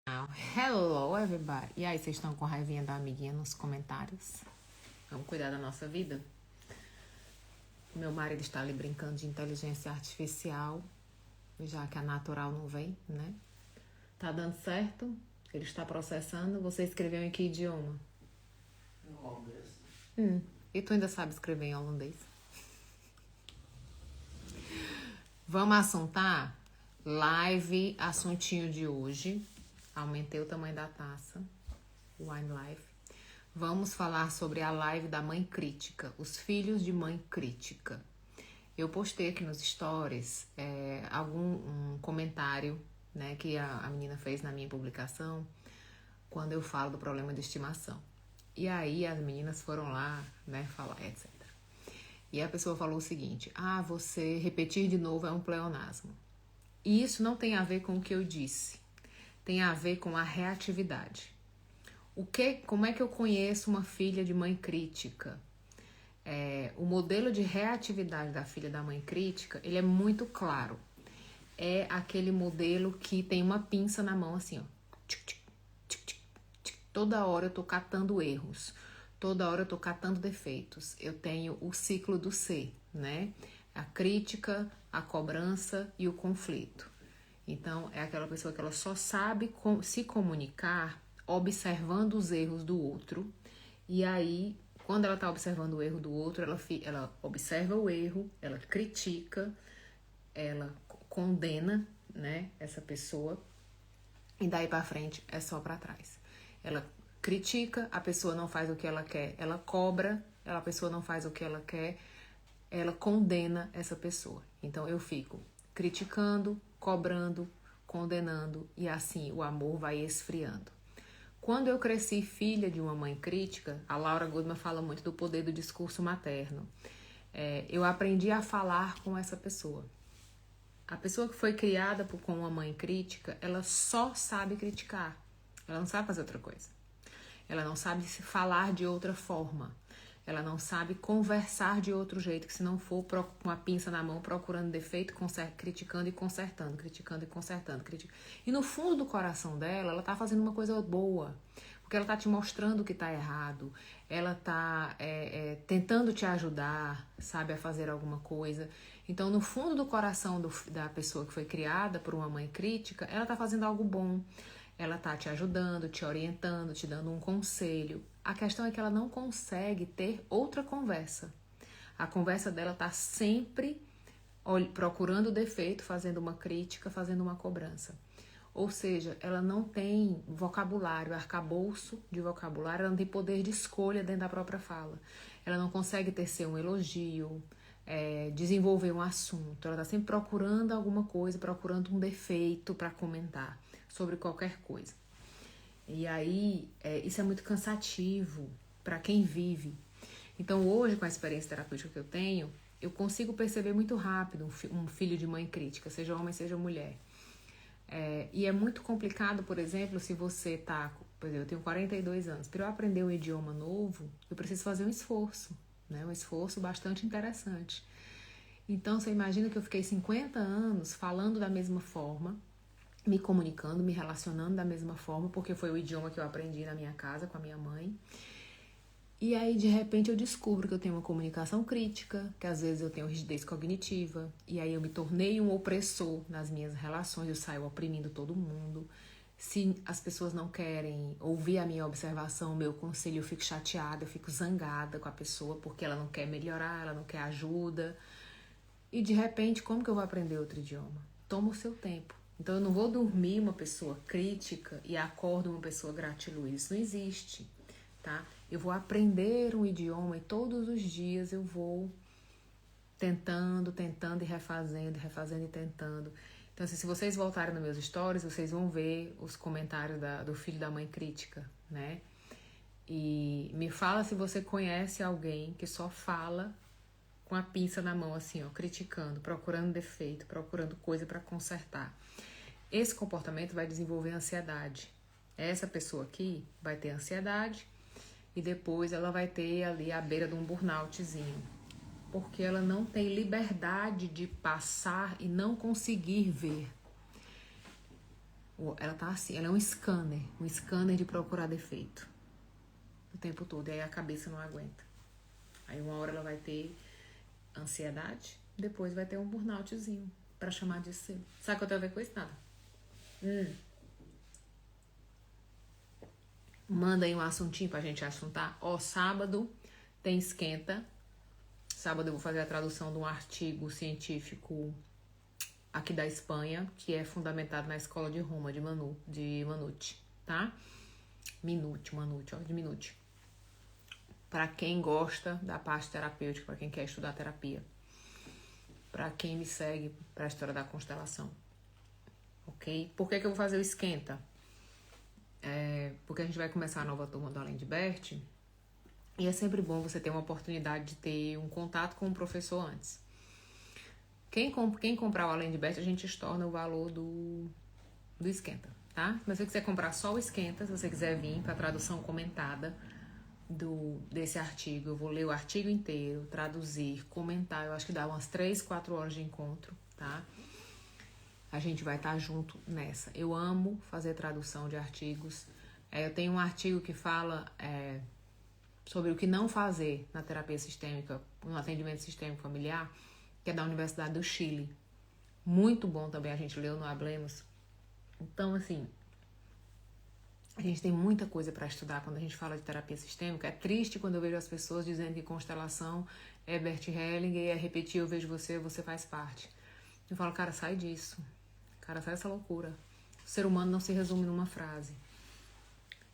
Hello, everybody! E aí, vocês estão com raivinha da amiguinha nos comentários? Vamos cuidar da nossa vida? Meu marido está ali brincando de inteligência artificial, já que a natural não vem, né? Tá dando certo? Ele está processando. Você escreveu em que idioma? Em holandês. E tu ainda sabe escrever em holandês? Vamos assuntar? Live, assuntinho de hoje. Aumentei o tamanho da taça. Wine Live. Vamos falar sobre a live da mãe crítica. Os filhos de mãe crítica. Eu postei aqui nos stories um comentário, né, que a menina fez na minha publicação quando eu falo do problema de estimação. E aí as meninas foram lá, né, falar, etc. E a pessoa falou o seguinte: você repetir de novo é um pleonasmo. E isso não tem a ver com o que eu disse. Tem a ver com a reatividade. Como é que eu conheço uma filha de mãe crítica? O modelo de reatividade da filha da mãe crítica, ele é muito claro. É aquele modelo que tem uma pinça na mão assim, ó. Toda hora eu tô catando erros. Toda hora eu tô catando defeitos. Eu tenho o ciclo do C, né? A crítica, a cobrança e o conflito. Então, é aquela pessoa que ela só sabe se comunicar observando os erros do outro. E aí, quando ela está observando o erro do outro, ela observa o erro, ela critica, ela condena, né, essa pessoa. E daí para frente é só para trás. Ela critica, a pessoa não faz o que ela quer, ela cobra, a pessoa não faz o que ela quer, ela condena essa pessoa. Então eu fico criticando, cobrando, condenando e assim o amor vai esfriando. Quando eu cresci filha de uma mãe crítica, a Laura Goodman fala muito do poder do discurso materno. Eu aprendi a falar com essa pessoa. A pessoa que foi criada com uma mãe crítica, ela só sabe criticar. Ela não sabe fazer outra coisa. Ela não sabe se falar de outra forma. Ela não sabe conversar de outro jeito, que se não for com a pinça na mão, procurando defeito, criticando e consertando, criticando e consertando. E no fundo do coração dela, ela tá fazendo uma coisa boa, porque ela tá te mostrando que tá errado, ela tá tentando te ajudar, sabe, a fazer alguma coisa. Então, no fundo do coração da pessoa que foi criada por uma mãe crítica, ela tá fazendo algo bom. Ela tá te ajudando, te orientando, te dando um conselho. A questão é que ela não consegue ter outra conversa. A conversa dela tá sempre procurando defeito, fazendo uma crítica, fazendo uma cobrança. Ou seja, ela não tem vocabulário, arcabouço de vocabulário, ela não tem poder de escolha dentro da própria fala. Ela não consegue tecer um elogio, desenvolver um assunto. Ela tá sempre procurando alguma coisa, procurando um defeito para comentar sobre qualquer coisa. E aí, isso é muito cansativo para quem vive. Então, hoje, com a experiência terapêutica que eu tenho, eu consigo perceber muito rápido um filho de mãe crítica, seja homem, seja mulher. E é muito complicado, por exemplo, se você tá... Por exemplo, eu tenho 42 anos. Para eu aprender um idioma novo, eu preciso fazer um esforço, né? Um esforço bastante interessante. Então, você imagina que eu fiquei 50 anos falando da mesma forma, me comunicando, me relacionando da mesma forma, porque foi o idioma que eu aprendi na minha casa com a minha mãe. E aí, de repente, eu descubro que eu tenho uma comunicação crítica, que às vezes eu tenho rigidez cognitiva, e aí eu me tornei um opressor nas minhas relações, eu saio oprimindo todo mundo. Se as pessoas não querem ouvir a minha observação, o meu conselho, eu fico chateada, eu fico zangada com a pessoa, porque ela não quer melhorar, ela não quer ajuda. E de repente, como que eu vou aprender outro idioma? Toma o seu tempo. Então eu não vou dormir uma pessoa crítica e acordo uma pessoa gratiluz. Isso não existe, tá? Eu vou aprender um idioma e todos os dias eu vou tentando e refazendo e tentando. Então, assim, se vocês voltarem nos meus stories, vocês vão ver os comentários do filho da mãe crítica, né? E me fala se você conhece alguém que só fala com a pinça na mão, assim, ó, criticando, procurando defeito, procurando coisa para consertar. Esse comportamento vai desenvolver ansiedade. Essa pessoa aqui vai ter ansiedade e depois ela vai ter ali à beira de um burnoutzinho, porque ela não tem liberdade de passar e não conseguir ver. Ela tá assim, ela é um scanner de procurar defeito o tempo todo. E aí a cabeça não aguenta. Aí uma hora ela vai ter ansiedade, depois vai ter um burnoutzinho pra chamar de seu. Sabe o que eu tenho a ver com isso? Nada. Manda aí um assuntinho pra gente assuntar. Sábado tem esquenta. Sábado eu vou fazer a tradução de um artigo científico aqui da Espanha, que é fundamentado na escola de Roma, de Manucci, tá? De Minucci. Para quem gosta da parte terapêutica, para quem quer estudar terapia. Para quem me segue para a história da constelação. Ok? Por que eu vou fazer o esquenta? Porque a gente vai começar a nova turma do Além de Bert. E é sempre bom você ter uma oportunidade de ter um contato com o professor antes. Quem comprar o Além de Bert, a gente estorna o valor do esquenta, tá? Mas se você quiser comprar só o esquenta, se você quiser vir para a tradução comentada desse artigo, eu vou ler o artigo inteiro, traduzir, comentar. Eu acho que dá umas 3, 4 horas de encontro, tá? A gente vai estar junto nessa. Eu amo fazer tradução de artigos. Eu tenho um artigo que fala sobre o que não fazer na terapia sistêmica, no atendimento sistêmico familiar, que é da Universidade do Chile. Muito bom também, a gente leu no Hablemos. Então, assim, a gente tem muita coisa para estudar quando a gente fala de terapia sistêmica. É triste quando eu vejo as pessoas dizendo que constelação é Bert Hellinger, é repetir, eu vejo você faz parte. Eu falo, cara, sai disso. Cara, sai dessa loucura. O ser humano não se resume numa frase.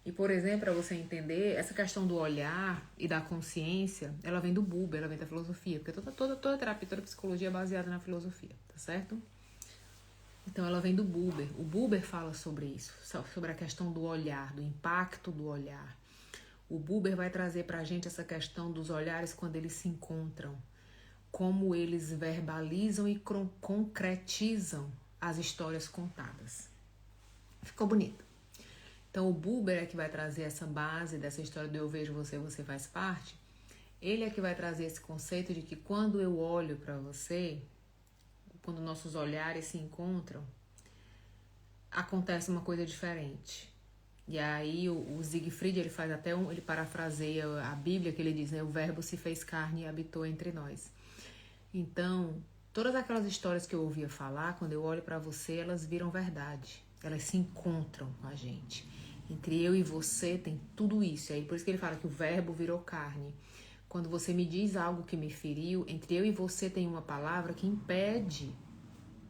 E, por exemplo, para você entender, essa questão do olhar e da consciência, ela vem do Buber, ela vem da filosofia, porque toda terapia, toda psicologia é baseada na filosofia, tá certo? Então, ela vem do Buber. O Buber fala sobre isso, sobre a questão do olhar, do impacto do olhar. O Buber vai trazer pra gente essa questão dos olhares quando eles se encontram, como eles verbalizam e concretizam as histórias contadas. Ficou bonito. Então, o Buber é que vai trazer essa base dessa história do eu vejo você, você faz parte. Ele é que vai trazer esse conceito de que quando eu olho para você, quando nossos olhares se encontram, acontece uma coisa diferente. E aí o Siegfried, ele faz até ele parafraseia a Bíblia, que ele diz, né, o verbo se fez carne e habitou entre nós. Então, todas aquelas histórias que eu ouvia falar, quando eu olho para você, elas viram verdade. Elas se encontram com a gente. Entre eu e você tem tudo isso. E aí, por isso que ele fala que o verbo virou carne. Quando você me diz algo que me feriu, entre eu e você tem uma palavra que impede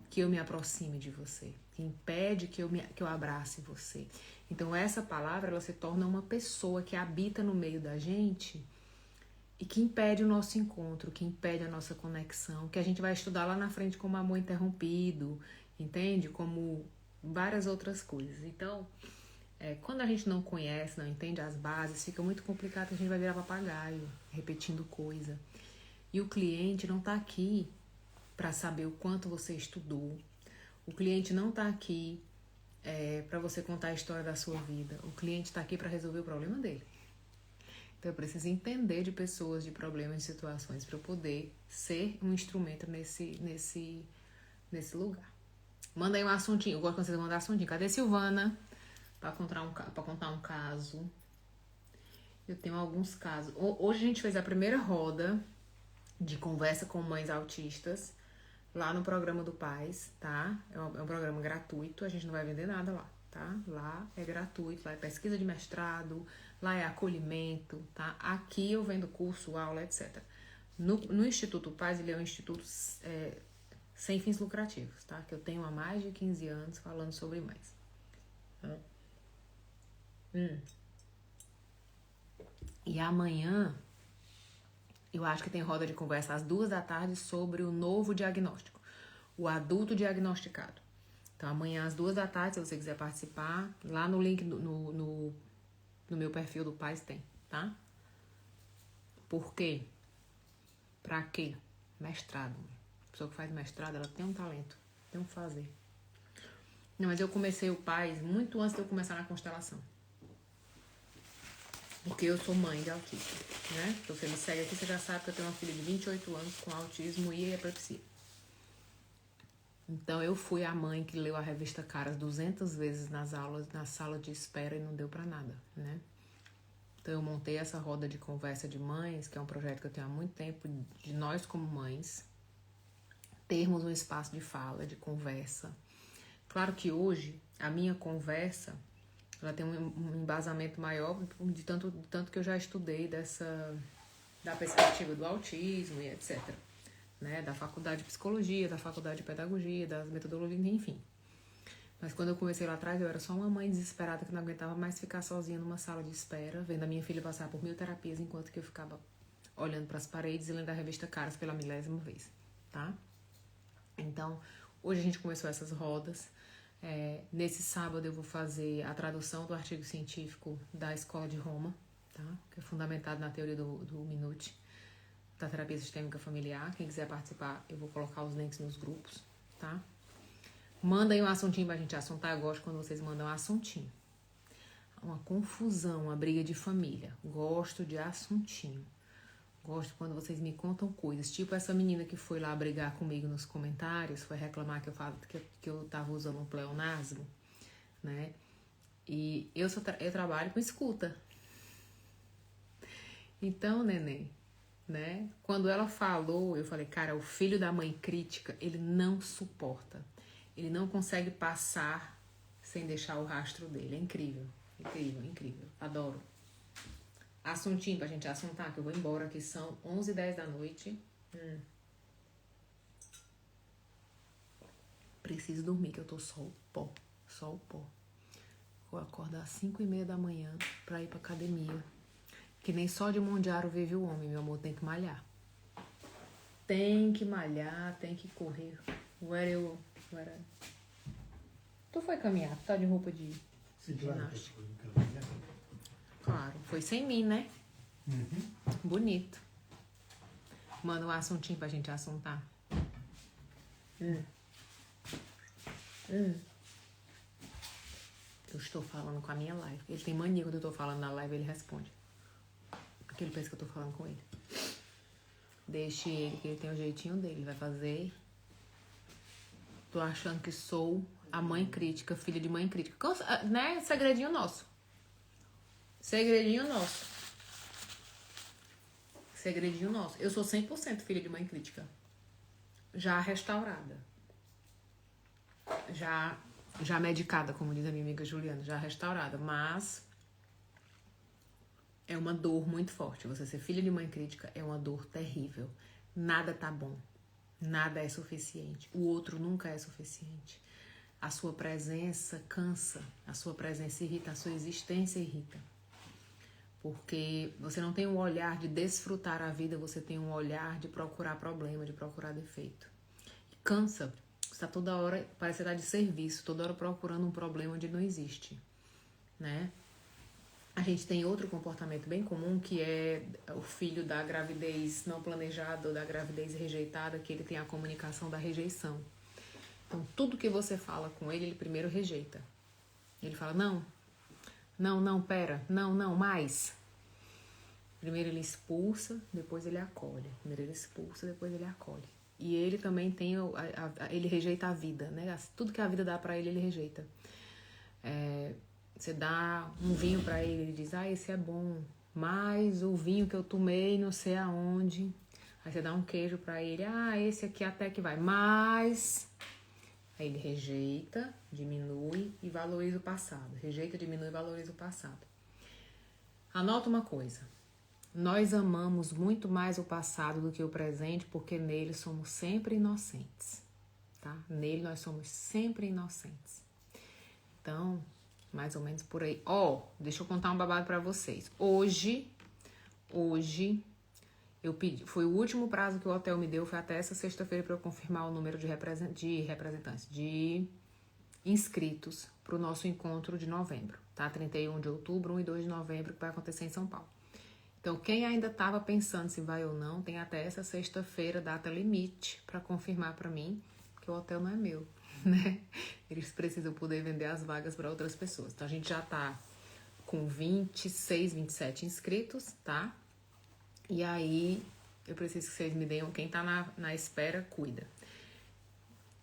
que eu me aproxime de você. Que impede que eu abrace você. Então, essa palavra, ela se torna uma pessoa que habita no meio da gente e que impede o nosso encontro, que impede a nossa conexão, que a gente vai estudar lá na frente como amor interrompido, entende? Como várias outras coisas. Então, quando a gente não conhece, não entende as bases, fica muito complicado, a gente vai virar papagaio, repetindo coisa. E o cliente não está aqui para saber o quanto você estudou. O cliente não está aqui para você contar a história da sua vida. O cliente está aqui para resolver o problema dele. Então eu preciso entender de pessoas, de problemas, de situações, para eu poder ser um instrumento nesse lugar. Manda aí um assuntinho. Eu gosto quando vocês mandam assuntinho. Cadê Silvana? Para contar um caso. Eu tenho alguns casos. Hoje a gente fez a primeira roda de conversa com mães autistas lá no programa do Paz, tá? É um programa gratuito, a gente não vai vender nada lá, tá? Lá é gratuito, lá é pesquisa de mestrado, lá é acolhimento, tá? Aqui eu vendo curso, aula, etc. No Instituto Paz, ele é um instituto sem fins lucrativos, tá? Que eu tenho há mais de 15 anos falando sobre mães. E amanhã eu acho que tem roda de conversa às 2h sobre o novo diagnóstico, o adulto diagnosticado. Então amanhã às 2h, se você quiser participar, lá no link no meu perfil do Paz tem, tá? Por quê? Pra quê? Mestrado. A pessoa que faz mestrado, ela tem um talento, tem um fazer. Não, mas eu comecei o Paz muito antes de eu começar na constelação. Porque eu sou mãe de autista, né? Então, você me segue aqui, você já sabe que eu tenho uma filha de 28 anos com autismo e epilepsia. Então eu fui a mãe que leu a revista Caras 200 vezes nas aulas, na sala de espera e não deu pra nada, né? Então eu montei essa roda de conversa de mães, que é um projeto que eu tenho há muito tempo, de nós como mães termos um espaço de fala, de conversa. Claro que hoje a minha conversa ela tem um embasamento maior de tanto que eu já estudei da perspectiva do autismo e etc. Né? Da faculdade de psicologia, da faculdade de pedagogia, das metodologias, enfim. Mas quando eu comecei lá atrás, eu era só uma mãe desesperada que não aguentava mais ficar sozinha numa sala de espera, vendo a minha filha passar por 1000 terapias, enquanto que eu ficava olhando para as paredes e lendo a revista Caras pela 1000ª vez, tá? Então, hoje a gente começou essas rodas. Nesse sábado eu vou fazer a tradução do artigo científico da Escola de Roma, tá? Que é fundamentado na teoria do Minuti, da terapia sistêmica familiar. Quem quiser participar, eu vou colocar os links nos grupos, tá? Manda aí um assuntinho pra gente assuntar. Eu gosto quando vocês mandam um assuntinho. Uma confusão, uma briga de família. Gosto de assuntinho. Gosto quando vocês me contam coisas. Tipo essa menina que foi lá brigar comigo nos comentários, foi reclamar que eu tava usando um pleonasmo, né? E eu trabalho com escuta. Então, neném, né? Quando ela falou, eu falei, cara, o filho da mãe crítica, ele não suporta. Ele não consegue passar sem deixar o rastro dele. É incrível, incrível, incrível. Adoro. Assuntinho pra gente assuntar, que eu vou embora aqui. São 11h10 da noite. Preciso dormir, que eu tô só o pó. Só o pó. Vou acordar às 5h30 da manhã pra ir pra academia. Que nem só de Mondiaro vive o homem, meu amor. Tem que malhar. Tem que malhar, tem que correr. Tu foi caminhar? Tu tá de roupa de ginástica? Claro, foi sem mim, né? Uhum. Bonito. Manda um assuntinho pra gente assuntar. Eu estou falando com a minha live. Ele tem mania quando eu tô falando na live, ele responde. Porque ele pensa que eu tô falando com ele. Deixe ele, que ele tem o jeitinho dele. Ele vai fazer. Tô achando que sou a mãe crítica, filha de mãe crítica. Né? Segredinho nosso. Segredinho nosso. Segredinho nosso. Eu sou 100% filha de mãe crítica. Já restaurada. Já medicada, como diz a minha amiga Juliana. Já restaurada. Mas é uma dor muito forte. Você ser filha de mãe crítica é uma dor terrível. Nada tá bom. Nada é suficiente. O outro nunca é suficiente. A sua presença cansa. A sua presença irrita. A sua existência irrita. Porque você não tem um olhar de desfrutar a vida, você tem um olhar de procurar problema, de procurar defeito. E cansa. Você está toda hora, parece estar de serviço, toda hora procurando um problema onde não existe, né? A gente tem outro comportamento bem comum, que é o filho da gravidez não planejada ou da gravidez rejeitada, que ele tem a comunicação da rejeição. Então, tudo que você fala com ele, ele primeiro rejeita. Ele fala, não, pera, não, mais. Primeiro ele expulsa, depois ele acolhe. Primeiro ele expulsa, depois ele acolhe. E ele também tem, ele rejeita a vida, né? Tudo que a vida dá pra ele, ele rejeita. Você dá um vinho pra ele, ele diz, esse é bom. Mas o vinho que eu tomei não sei aonde. Aí você dá um queijo pra ele, esse aqui até que vai. Mas... Aí ele rejeita, diminui e valoriza o passado. Rejeita, diminui e valoriza o passado. Anota uma coisa. Nós amamos muito mais o passado do que o presente, porque nele somos sempre inocentes. Tá? Nele nós somos sempre inocentes. Então, mais ou menos por aí. Deixa eu contar um babado pra vocês. Hoje, eu pedi, foi o último prazo que o hotel me deu, foi até essa sexta-feira para eu confirmar o número de representantes, de inscritos para o nosso encontro de novembro, tá? 31 de outubro, 1 e 2 de novembro, que vai acontecer em São Paulo. Então, quem ainda estava pensando se vai ou não, tem até essa sexta-feira, data limite, para confirmar para mim, que o hotel não é meu, né? Eles precisam poder vender as vagas para outras pessoas. Então, a gente já tá com 26, 27 inscritos, tá? E aí, eu preciso que vocês me deem, quem tá na espera, cuida.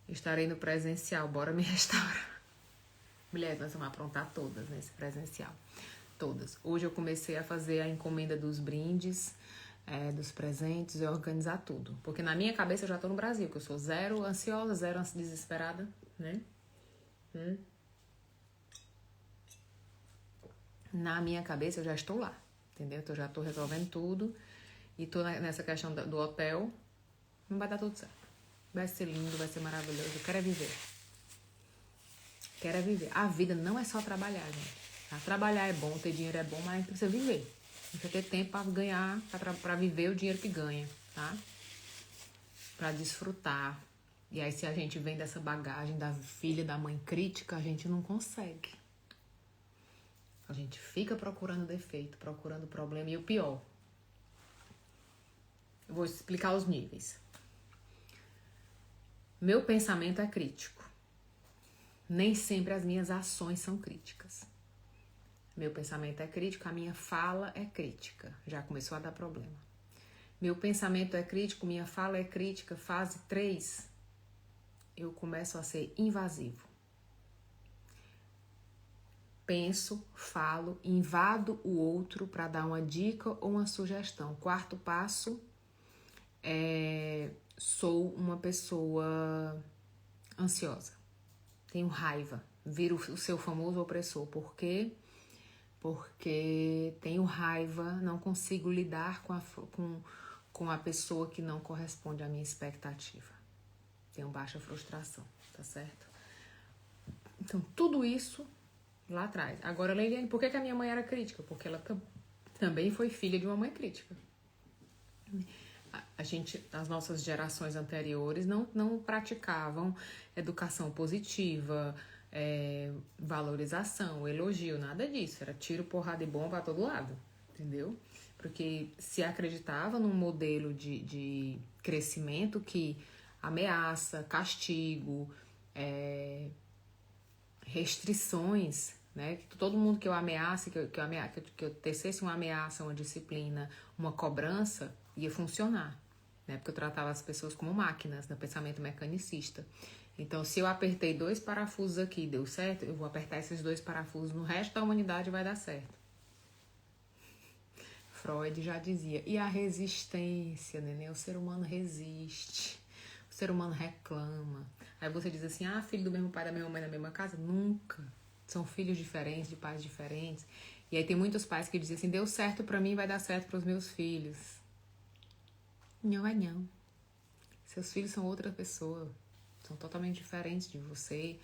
Estarei no presencial, bora me restaurar. Mulher, nós vamos aprontar todas nesse presencial. Todas. Hoje eu comecei a fazer a encomenda dos brindes, dos presentes e organizar tudo. Porque na minha cabeça eu já tô no Brasil, que eu sou zero ansiosa, zero desesperada, né? Na minha cabeça eu já estou lá, entendeu? Então eu já tô resolvendo tudo e tô nessa questão do hotel. Não vai dar tudo certo. Vai ser lindo, vai ser maravilhoso. Eu quero é viver. Quero é viver. A vida não é só trabalhar, gente. Tá? Trabalhar é bom, ter dinheiro é bom, mas precisa viver. Precisa ter tempo pra ganhar, pra viver o dinheiro que ganha, tá? Pra desfrutar. E aí, se a gente vem dessa bagagem da filha da mãe crítica, a gente não consegue. A gente fica procurando defeito, procurando problema. E o pior, eu vou explicar os níveis. Meu pensamento é crítico. Nem sempre as minhas ações são críticas. Meu pensamento é crítico, a minha fala é crítica. Já começou a dar problema. Meu pensamento é crítico, minha fala é crítica. Fase 3, eu começo a ser invasivo. Penso, falo, invado o outro para dar uma dica ou uma sugestão. Quarto passo, sou uma pessoa ansiosa. Tenho raiva. Viro o seu famoso opressor. Por quê? Porque tenho raiva, não consigo lidar com a pessoa que não corresponde à minha expectativa. Tenho baixa frustração, tá certo? Então, tudo isso lá atrás. Agora, Leiliane, por que a minha mãe era crítica? Porque ela também foi filha de uma mãe crítica. As nossas gerações anteriores não praticavam educação positiva, valorização, elogio, nada disso. Era tiro, porrada e bomba a todo lado, entendeu? Porque se acreditava num modelo de crescimento que ameaça, castigo, restrições, né? Que todo mundo que eu ameace, que eu tecesse uma ameaça, uma disciplina, uma cobrança, ia funcionar, né? Porque eu tratava as pessoas como máquinas, no pensamento mecanicista. Então, se eu apertei 2 parafusos aqui e deu certo, eu vou apertar esses 2 parafusos no resto da humanidade e vai dar certo. Freud já dizia, e a resistência, neném? O ser humano resiste, o ser humano reclama. Aí você diz assim, filho do mesmo pai, da mesma mãe, da mesma casa? Nunca. São filhos diferentes, de pais diferentes. E aí tem muitos pais que dizem assim, deu certo pra mim, vai dar certo pros meus filhos. Não vai não. Seus filhos são outra pessoa. São totalmente diferentes de você,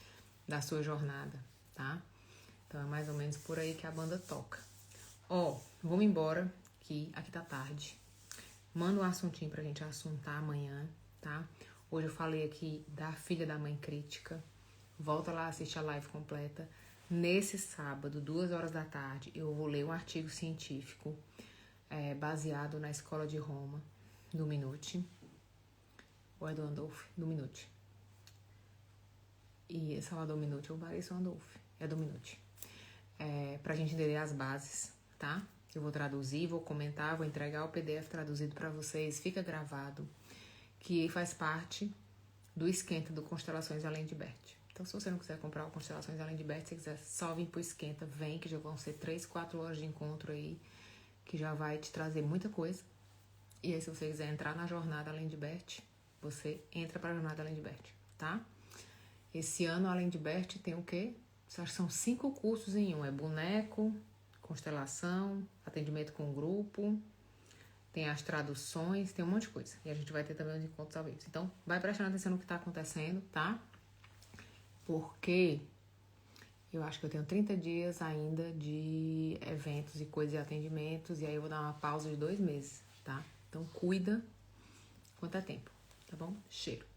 da sua jornada, tá? Então é mais ou menos por aí que a banda toca. Vamos embora, que aqui tá tarde. Manda um assuntinho pra gente assuntar amanhã, tá? Hoje eu falei aqui da filha da mãe crítica. Volta lá, assiste a live completa. Nesse sábado, 2 horas da tarde, eu vou ler um artigo científico baseado na Escola de Roma, do Minuti. Ou é do Andolfo? Do Minuti. E Salvador Minuti ou Barreiro Andolfo. É do Minuti. Pra gente entender as bases, tá? Eu vou traduzir, vou comentar, vou entregar o PDF traduzido pra vocês. Fica gravado. Que faz parte do esquenta do Constelações Além de Bert. Então, se você não quiser comprar o Constelações Além de Bert, se você quiser só vir pro esquenta, vem, que já vão ser 3, 4 horas de encontro aí, que já vai te trazer muita coisa. E aí, se você quiser entrar na jornada Além de Bert, você entra pra jornada Além de Bert, tá? Esse ano, Além de Bert, tem o quê? Acho que são 5 cursos em um. É boneco, constelação, atendimento com grupo, tem as traduções, tem um monte de coisa. E a gente vai ter também os encontros ao vivo. Então, vai prestando atenção no que tá acontecendo, tá? Porque eu acho que eu tenho 30 dias ainda de eventos e coisas e atendimentos. E aí eu vou dar uma pausa de 2 meses, tá? Então, cuida quanto é tempo, tá bom? Cheiro.